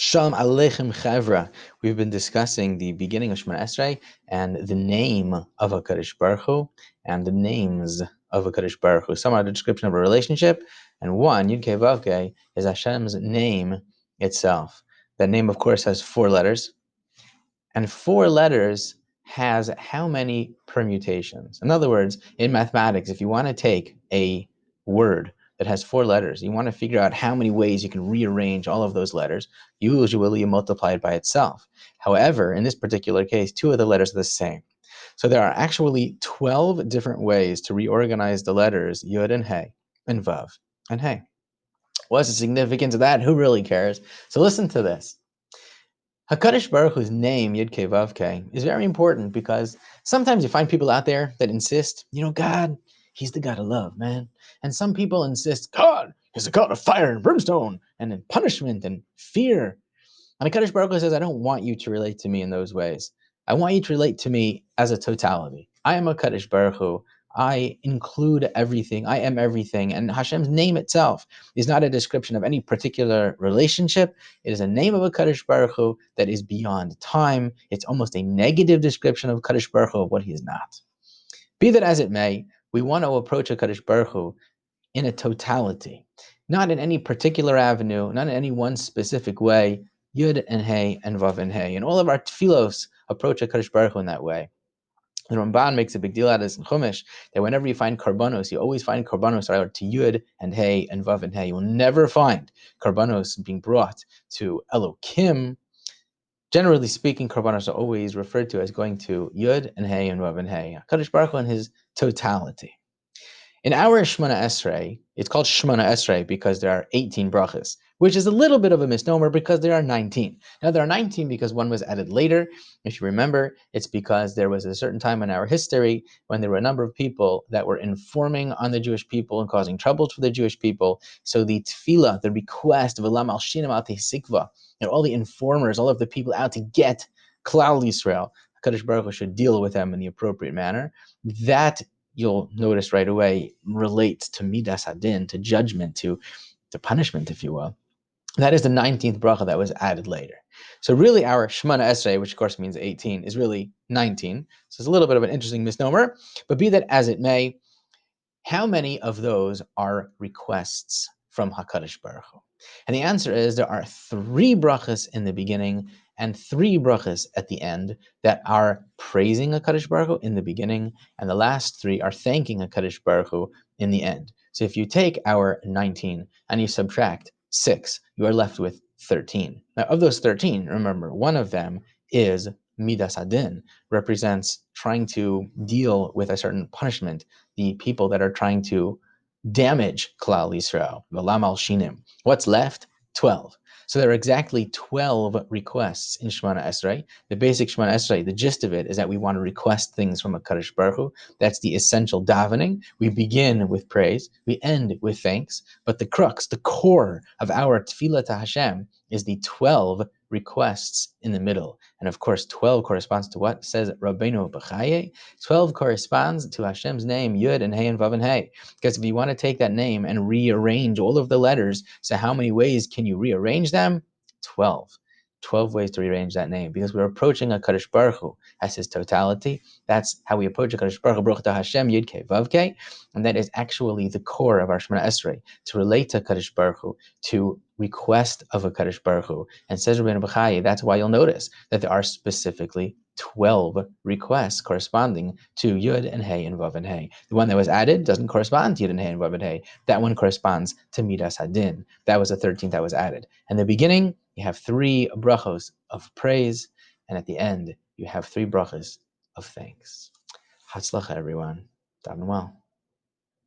Shalom Aleichem Chavra. We've been discussing the beginning of Shmonah Esrei and the name of HaKadosh Baruch Hu and the names of HaKadosh Baruch Hu. Some are the description of a relationship, and one, Yud Kei Vav Kei, is Hashem's name itself. That name, of course, has 4 letters, and 4 letters has how many permutations? In other words, in mathematics, if you want to take a word that has 4 letters, you want to figure out how many ways you can rearrange all of those letters, usually you multiply it by itself. However, in this particular case, 2 of the letters are the same. So there are actually 12 different ways to reorganize the letters Yud and Hey and Vav and Hey. What's the significance of that? Who really cares? So listen to this. HaKadosh Baruch Hu's name, Yud Kei Vav Kei, is very important because sometimes you find people out there that insist, God, He's the God of love, man. And some people insist, God is the God of fire and brimstone and punishment and fear. And HaKadosh Baruch Hu says, I don't want you to relate to me in those ways. I want you to relate to me as a totality. I am HaKadosh Baruch Hu. I include everything. I am everything. And Hashem's name itself is not a description of any particular relationship. It is a name of HaKadosh Baruch Hu that is beyond time. It's almost a negative description of HaKadosh Baruch Hu of what He is not. Be that as it may, we want to approach HaKadosh Baruch Hu in a totality, not in any particular avenue, not in any one specific way, Yud and Hey and Vav and Hey. And all of our tefillos approach HaKadosh Baruch Hu in that way. The Ramban makes a big deal out of this in Chumash, that whenever you find karbanos, you always find karbanos are to Yud and Hey and Vav and Hey. You will never find karbanos being brought to Elokim. Generally speaking, karbanos are always referred to as going to Yud and Hey and Vav and Hey. HaKadosh Baruch Hu in His totality. In our Shmonah Esrei, it's called Shmonah Esrei because there are 18 brachas, which is a little bit of a misnomer because there are 19. Now, there are 19 because one was added later. If you remember, it's because there was a certain time in our history when there were a number of people that were informing on the Jewish people and causing troubles for the Jewish people. So the tefillah, the request of Elam al Shinam al Tesikva, all the informers, all of the people out to get Klal Yisrael, HaKadosh Baruch Hu should deal with them in the appropriate manner. That, you'll notice right away, relates to midas hadin, to judgment, to punishment, if you will. That is the 19th bracha that was added later. So really our Shmonah Esrei, which of course means 18, is really 19. So it's a little bit of an interesting misnomer, but be that as it may, how many of those are requests from HaKadosh Baruch Hu? And the answer is there are 3 brachas in the beginning and 3 brachas at the end that are praising HaKadosh Baruch Hu in the beginning, and the last 3 are thanking HaKadosh Baruch Hu in the end. So if you take our 19 and you subtract 6, you are left with 13. Now, of those 13, remember, one of them is midas hadin, represents trying to deal with a certain punishment, the people that are trying to damage Klal Yisrael, V'lam al Shinim. What's left? 12. So there are exactly 12 requests in Shmonah Esrei. The basic Shmonah Esrei, the gist of it is that we want to request things from HaKadosh Baruch Hu. That's the essential davening. We begin with praise, we end with thanks, but the crux, the core of our tefillah to Hashem is the 12 requests in the middle. And of course, 12 corresponds to what? Says Rabbeinu B'chaye. 12 corresponds to Hashem's name, Yud and Hey and Vav and Hey. Because if you want to take that name and rearrange all of the letters, so how many ways can you rearrange them? 12. 12 ways to rearrange that name, because we're approaching HaKadosh Baruch Hu as His totality. That's how we approach HaKadosh Baruch Hu, Baruch Ata Hashem, Yud Kei Vav Kei, and that is actually the core of our Shmonah Esrei, to relate to HaKadosh Baruch Hu, to request of HaKadosh Baruch Hu. And says Rabbeinu B'chaye, that's why you'll notice that there are specifically 12 requests corresponding to Yud and Hey and Vav and Hey. The one that was added doesn't correspond to Yud and Hey and Vav and Hey. That one corresponds to Midas Hadin. That was the 13th that was added. In the beginning, you have 3 brachos of praise, and at the end, you have 3 brachos of thanks. Hatzlacha, everyone. Daven well.